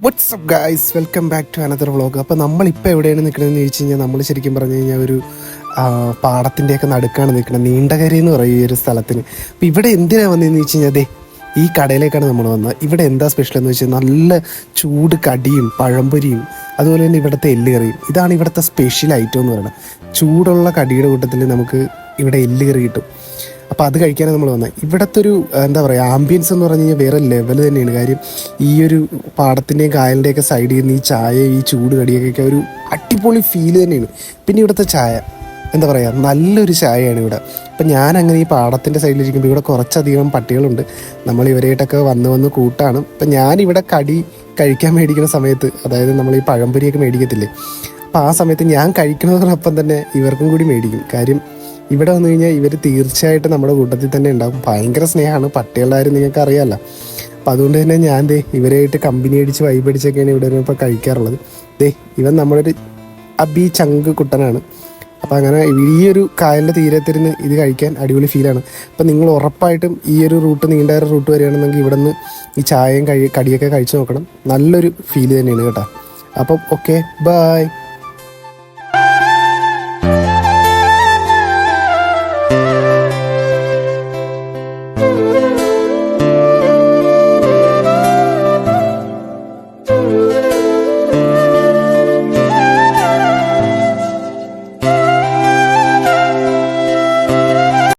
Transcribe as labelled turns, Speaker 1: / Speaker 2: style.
Speaker 1: WhatsApp guys, welcome back to another vlog. അപ്പോൾ നമ്മളിപ്പോൾ എവിടെയാണ് നിൽക്കണമെന്ന് ചോദിച്ചു കഴിഞ്ഞാൽ നമ്മൾ ശരിക്കും പറഞ്ഞു കഴിഞ്ഞാൽ ഒരു പാടത്തിൻ്റെയൊക്കെ നടുക്കാണ് നിൽക്കുന്നത്. നീണ്ടകര എന്ന് പറയും ഈ ഒരു സ്ഥലത്തിന്. അപ്പോൾ ഇവിടെ എന്തിനാണ് വന്നതെന്ന് ചോദിച്ചു കഴിഞ്ഞാൽ അതെ ഈ കടയിലേക്കാണ് നമ്മൾ വന്നത്. ഇവിടെ എന്താ സ്പെഷ്യൽ എന്ന് വെച്ചാൽ നല്ല ചൂട് കടിയും പഴംപൊരിയും അതുപോലെ തന്നെ ഇവിടുത്തെ എല്ല് കറിയും. ഇതാണ് ഇവിടുത്തെ സ്പെഷ്യൽ ഐറ്റം എന്ന് പറയുന്നത്. ചൂടുള്ള കടിയുടെ കൂട്ടത്തിൽ നമുക്ക് ഇവിടെ എല്ല് കറി കിട്ടും. അപ്പോൾ അത് കഴിക്കാനാണ് നമ്മൾ വന്നത്. ഇവിടുത്തെ ഒരു എന്താ പറയുക ആംബിയൻസ് എന്ന് പറഞ്ഞു കഴിഞ്ഞാൽ വേറെ ലെവൽ തന്നെയാണ്. കാര്യം ഈ ഒരു പാടത്തിൻ്റെയും കായലിൻ്റെയൊക്കെ സൈഡിൽ നിന്ന് ഈ ചായ ഈ ചൂട് കടിയൊക്കെ ഒരു അടിപൊളി ഫീൽ തന്നെയാണ്. പിന്നെ ഇവിടുത്തെ ചായ എന്താ പറയുക നല്ലൊരു ചായയാണ് ഇവിടെ. അപ്പം ഞാനങ്ങനെ ഈ പാടത്തിൻ്റെ സൈഡിലിരിക്കുമ്പോൾ ഇവിടെ കുറച്ചധികം പട്ടികളുണ്ട്. നമ്മൾ ഇവരായിട്ടൊക്കെ വന്ന് കൂട്ടാണ്. അപ്പം ഞാനിവിടെ കടി കഴിക്കാൻ മേടിക്കുന്ന സമയത്ത്, അതായത് നമ്മൾ ഈ പഴംപൊരിയൊക്കെ മേടിക്കത്തില്ലേ, അപ്പോൾ ആ സമയത്ത് ഞാൻ കഴിക്കുന്നതോടൊപ്പം തന്നെ ഇവർക്കും കൂടി മേടിക്കും. കാര്യം ഇവിടെ വന്നു കഴിഞ്ഞാൽ ഇവർ തീർച്ചയായിട്ടും നമ്മുടെ കൂട്ടത്തിൽ തന്നെ ഉണ്ടാകും. ഭയങ്കര സ്നേഹമാണ് പട്ടികളാരും, നിങ്ങൾക്ക് അറിയാമല്ലോ. അപ്പം അതുകൊണ്ട് തന്നെ ഞാൻ ഇവരായിട്ട് കമ്പനി അടിച്ച് വൈബടിച്ചൊക്കെയാണ് ഇവിടെ വരുമ്പോൾ കഴിക്കാറുള്ളത്. ഇവൻ നമ്മളൊരു അബി ചങ്ക് കുട്ടനാണ്. അപ്പോൾ അങ്ങനെ ഈ ഒരു കായലിൻ്റെ തീരത്തിരുന്ന് ഇത് കഴിക്കാൻ അടിപൊളി ഫീലാണ്. അപ്പം നിങ്ങൾ ഉറപ്പായിട്ടും ഈ ഒരു റൂട്ട് നീണ്ട റൂട്ട് വരികയാണെന്നെങ്കിൽ ഇവിടെ നിന്ന് ഈ ചായയും കടിയൊക്കെ കഴിച്ച് നോക്കണം. നല്ലൊരു ഫീല് തന്നെയാണ് കേട്ടോ. അപ്പം ഓക്കെ, ബൈ.